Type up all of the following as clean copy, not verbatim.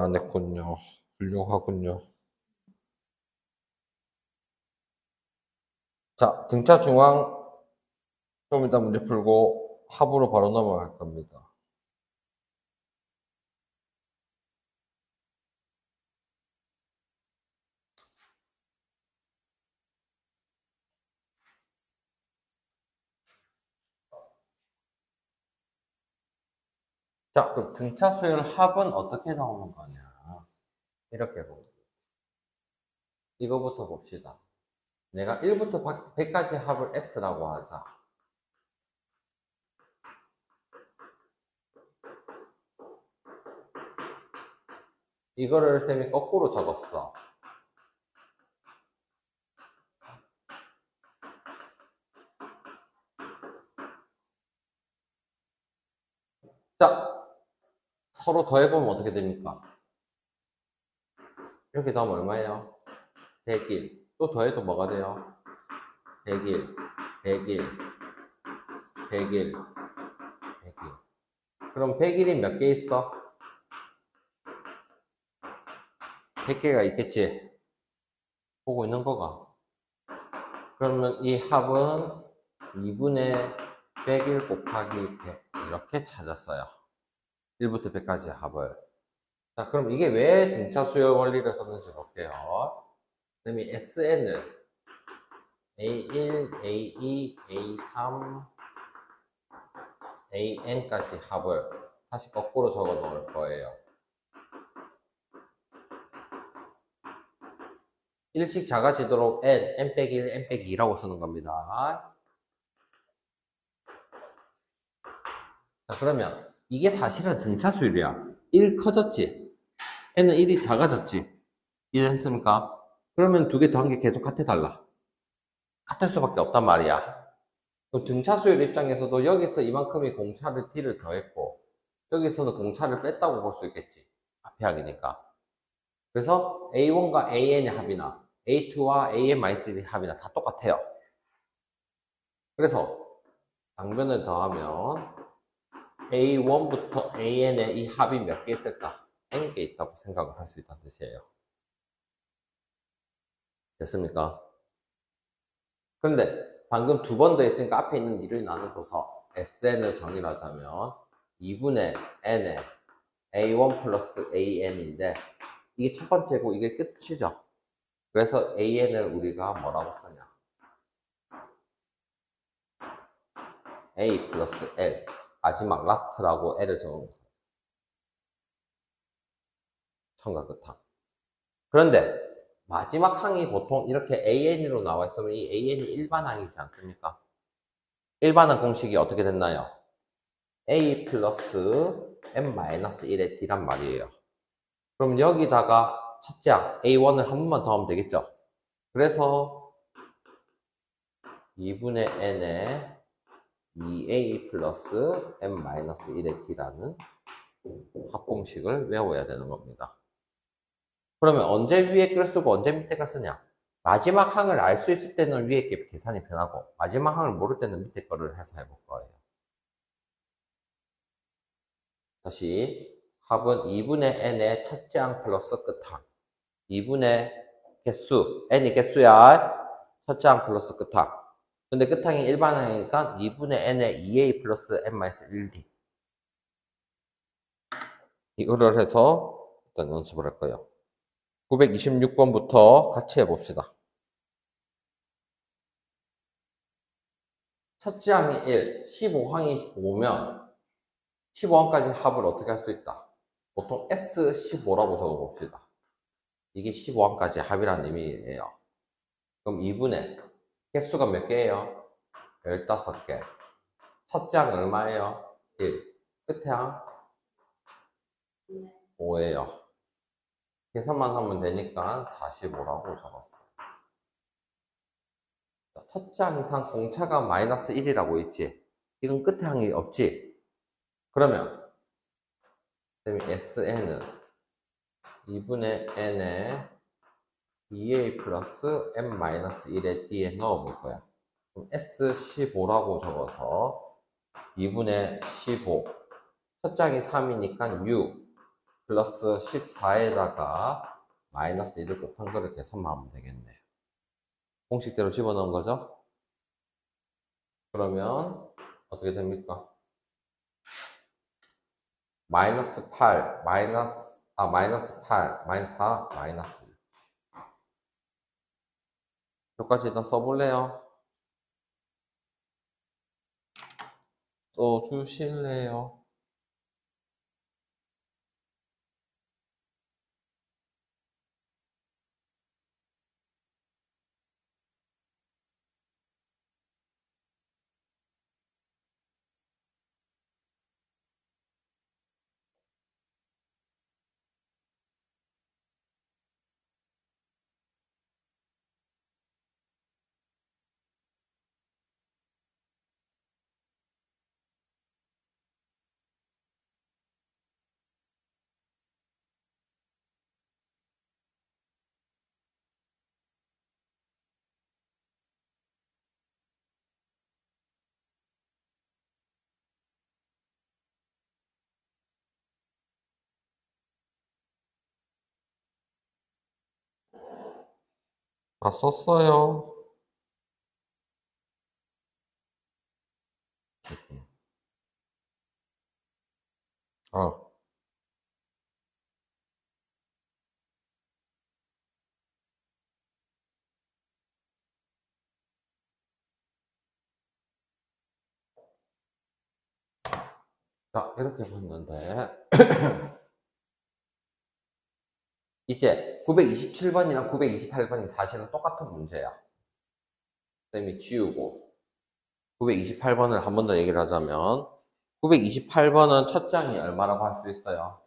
안 했군요. 훌륭하군요. 자, 등차 중앙 좀 이따 문제 풀고 합으로 바로 넘어갈 겁니다. 자, 그럼 등차 수열 합은 어떻게 나오는 거냐? 이렇게 보고 이거부터 봅시다. 내가 1부터 100까지 합을 X라고 하자. 이거를 쌤이 거꾸로 적었어. 자, 서로 더해보면 어떻게 됩니까? 이렇게 더하면 얼마예요? 101. 또 더해도 뭐가 돼요? 101, 101, 101, 101. 그럼 101이 몇 개 있어? 100개가 있겠지? 보고 있는 거가. 그러면 이 합은 2분의 101 곱하기 100 이렇게 찾았어요. 1부터 100까지 합을. 자, 그럼 이게 왜 등차 수열 원리를 썼는지 볼게요. 선생님이 SN을 A1, A2, A3, AN까지 합을 다시 거꾸로 적어 놓을 거예요. 일씩 작아지도록 N 빼기 1, N 빼기 2라고 쓰는 겁니다. 자, 그러면 이게 사실은 등차 수율이야. 1 커졌지? N은 1이 작아졌지? 이해했습니까? 그러면 두 개 더한 게 계속 같아달라. 같을 수밖에 없단 말이야. 그럼 등차 수율 입장에서도 여기서 이만큼이 공차를 D를 더했고 여기서는 공차를 뺐다고 볼 수 있겠지. 앞에 하기니까. 그래서 A1과 AN의 합이나 A2와 AN-1의 합이나 다 똑같아요. 그래서 당변을 더하면 A1부터 AN의 이 합이 몇 개 있을까? N개 있다고 생각을 할 수 있다는 뜻이에요. 됐습니까? 그런데 방금 두 번 더 있으니까 앞에 있는 2를 나눠줘서 SN을 정의하자면 2분의 N의 A1 플러스 AN인데 이게 첫 번째고 이게 끝이죠. 그래서 AN을 우리가 뭐라고 쓰냐? A 플러스 L 마지막 라스트라고 L을 적은 거예요. 처음과 끝항. 그런데 마지막 항이 보통 이렇게 AN으로 나와 있으면 이 AN이 일반항이지 않습니까? 일반항 공식이 어떻게 됐나요? A 플러스 M-1의 D란 말이에요. 그럼 여기다가 첫째 항 A1을 한 번만 더 하면 되겠죠? 그래서 2분의 N의 2A 플러스 M-1의 D라는 합공식을 외워야 되는 겁니다. 그러면 언제 위에 걸 쓰고 언제 밑에 걸 쓰냐? 마지막 항을 알 수 있을 때는 위에 게 계산이 편하고 마지막 항을 모를 때는 밑에 거를 해서 해볼 거예요. 다시 합은 2분의 n의 첫째 항 플러스 끝항 2분의 개수 n이 개수야 첫째 항 플러스 끝항 근데 끝항이 일반항이니까 2분의 n의 2a 플러스 n-1d 이거를 해서 일단 연습을 할 거예요. 926번부터 같이 해봅시다. 첫째 항이 1, 15항이 5면 15항까지 합을 어떻게 할 수 있다? 보통 S15라고 적어봅시다. 이게 15항까지 합이라는 의미예요. 그럼 2분의 개수가 몇 개예요? 15개. 첫째 항 얼마예요? 1. 끝에 항 5예요. 계산만 하면 되니까 45라고 적었어요. 첫째 항 이상 공차가 마이너스 1이라고 있지? 이건 끝에 항이 없지? 그러면 SN은 2분의 n에 2a 플러스 m-1의 d에 넣어볼 거야. 그럼 S15라고 적어서 2분의 15. 첫 장이 3이니까 6. 플러스 14에다가 마이너스 1을 곱한 거를 계산만 하면 되겠네요. 공식대로 집어넣은 거죠? 그러면 어떻게 됩니까? 마이너스 8, 마이너스 8, 마이너스 4, 마이너스 1. 여기까지 일단 써볼래요? 써주실래요? 다 썼어요. 어. 자, 이렇게 봤는데, 이제 927번이랑 928번이 사실은 똑같은 문제야. 쌤이 지우고, 928번을 한 번 더 얘기를 하자면, 928번은 첫 장이 얼마라고 할 수 있어요?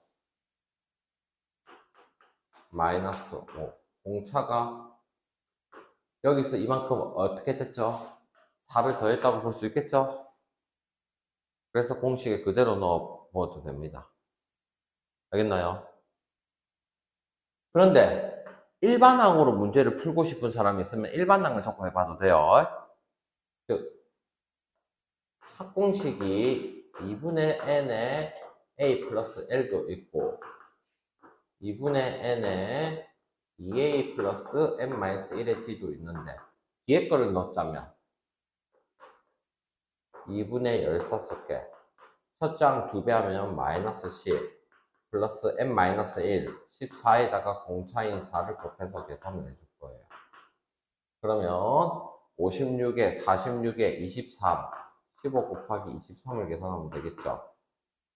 마이너스 5. 공차가 여기서 이만큼 어떻게 됐죠? 4를 더했다고 볼 수 있겠죠? 그래서 공식에 그대로 넣어도 됩니다. 알겠나요? 그런데 일반항으로 문제를 풀고 싶은 사람이 있으면 일반항을 적고 해봐도 돼요. 즉, 합공식이 2분의 n에 a 플러스 l도 있고 2분의 n에 2a 플러스 n-1의 d도 있는데 뒤에 거를 넣자면 2분의 16개 첫 장 2배 하면 마이너스 10 플러스 n-1 14에다가 공차인 4를 곱해서 계산을 해줄 거예요. 그러면 56에 46에 23 15 곱하기 23을 계산하면 되겠죠.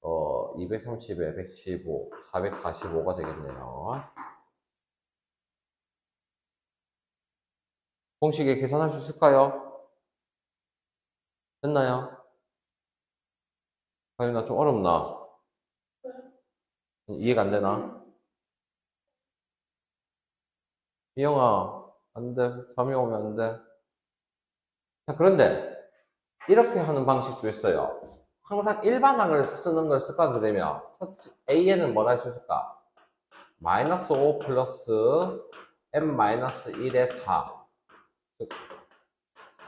230에 115 445가 되겠네요. 공식에 계산할 수 있을까요? 됐나요? 아니, 나 좀 어렵나? 이해가 안 되나? 이영아, 안 돼. 잠이 오면 안 돼. 자, 그런데, 이렇게 하는 방식도 있어요. 항상 일반항을 쓰는 걸 습관으로 되면, A에는 뭘 할 수 있을까? 마이너스 5 플러스 n-1의 4. 즉,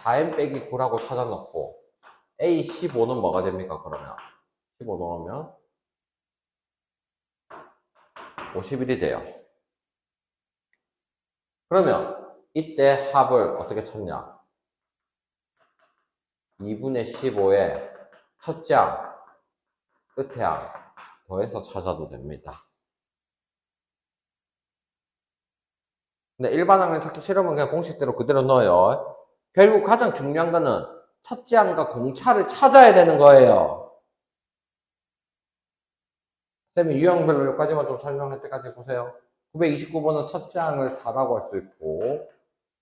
4n 빼기 9라고 찾아놓고, A15는 뭐가 됩니까, 그러면? 15 넣으면 51이 돼요. 그러면 이때 합을 어떻게 찾냐? 2분의 15에 첫째 항, 끝에 항 더해서 찾아도 됩니다. 근데 일반항을 찾기 싫으면 그냥 공식대로 그대로 넣어요. 결국 가장 중요한 거는 첫째 항과 공차를 찾아야 되는 거예요. 쌤이 유형별로 여기까지만 좀 설명할 때까지 보세요. 929번은 첫째 항을 4라고 할 수 있고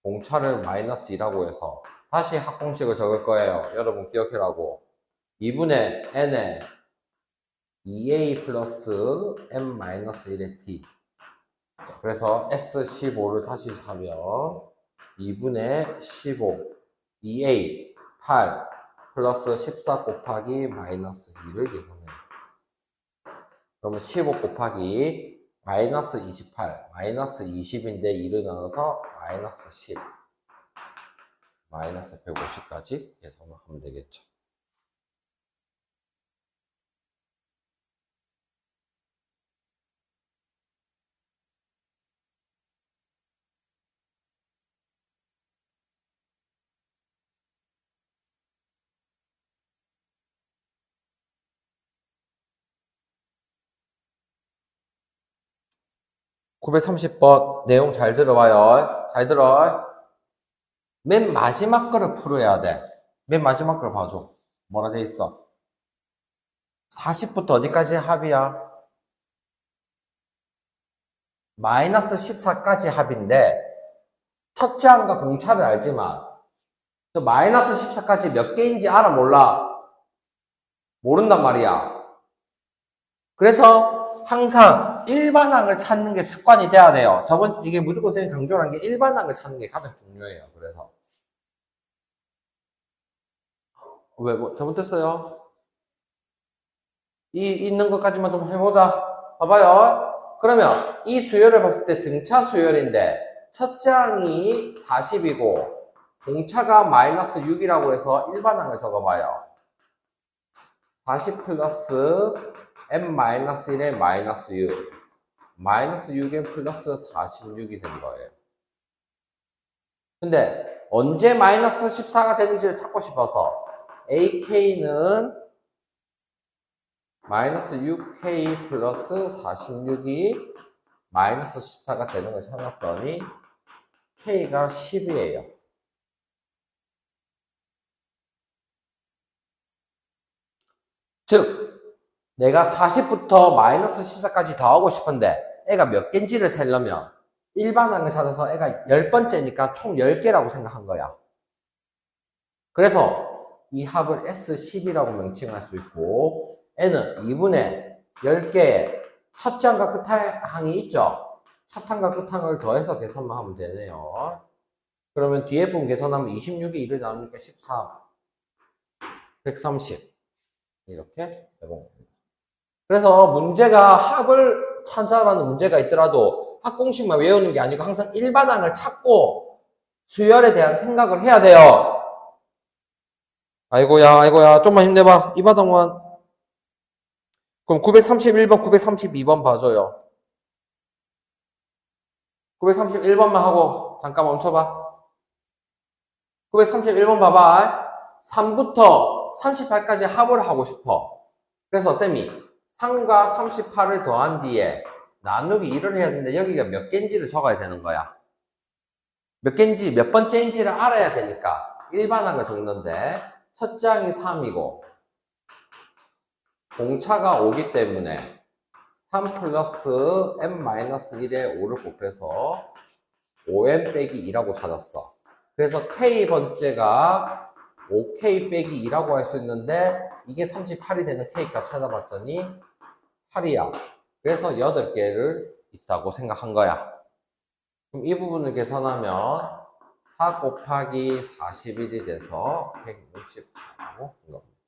공차를 마이너스 2라고 해서 다시 합공식을 적을 거예요. 여러분 기억해라고. 2분의 n에 2a 플러스 n-1의 t. 그래서 S15를 다시 사면 2분의 15, 2a, 8 플러스 14 곱하기 마이너스 2를 계산해요. 그러면 15 곱하기 마이너스 28, 마이너스 20인데 2를 나눠서 마이너스 10, 마이너스 150까지 계산을 하면 되겠죠. 930번 내용 잘 들어봐요. 잘 들어. 맨 마지막 거를 풀어야 돼. 맨 마지막 걸 봐줘. 뭐라 돼 있어? 40부터 어디까지 합이야? 마이너스 14까지 합인데 첫째 항과 공차를 알지만 그 마이너스 14까지 몇 개인지 알아 몰라? 모른단 말이야. 그래서 항상 일반항을 찾는 게 습관이 돼야 돼요. 이게 무조건 선생님이 강조한 게 일반항을 찾는 게 가장 중요해요. 그래서 왜 잘못됐어요? 이 있는 것까지만 좀 해보자. 봐봐요. 그러면 이 수열을 봤을 때 등차 수열인데 첫째 항이 40이고 공차가 마이너스 6이라고 해서 일반항을 적어봐요. 40 플러스 m-1에 마이너스 6 마이너스 6에 플러스 46이 된 거예요. 근데 언제 마이너스 14가 되는지를 찾고 싶어서 ak는 마이너스 6k 플러스 46이 마이너스 14가 되는 걸 찾았더니 k가 10이에요. 즉 내가 40부터 마이너스 14까지 더하고 싶은데 애가 몇 개인지를 세려면 일반항을 찾아서 애가 10번째니까 총 10개라고 생각한 거야. 그래서 이 합을 S10이라고 명칭할 수 있고 N은 2분의 10개의 첫째 항과 끝항이 있죠. 첫 항과 끝항을 더해서 계산만 하면 되네요. 그러면 뒤에 분 계산하면 26이 1을 나누니까 13, 130 이렇게 해보면 됩니다. 그래서 문제가 합을 찾아라는 문제가 있더라도 합공식만 외우는 게 아니고 항상 일반항을 찾고 수열에 대한 생각을 해야 돼요. 아이고야, 좀만 힘내봐. 이바닥만. 그럼 931번, 932번 봐줘요. 931번만 하고 잠깐 멈춰봐. 931번 봐봐. 3부터 38까지 합을 하고 싶어. 그래서 쌤이 3과 38을 더한 뒤에 나누기 1을 해야 되는데 여기가 몇 개인지를 적어야 되는 거야. 몇 개인지, 몇 번째인지를 알아야 되니까 일반항을 적는데 첫째 항이 3이고 공차가 5기 때문에 3 플러스 m-1에 5를 곱해서 5m 빼기 2라고 찾았어. 그래서 k번째가 5k 빼기 2라고 할 수 있는데 이게 38이 되는 k값 찾아봤더니 8이야. 그래서 8개를 있다고 생각한 거야. 그럼 이 부분을 계산하면 4 곱하기 41이 돼서 164라고 한 겁니다.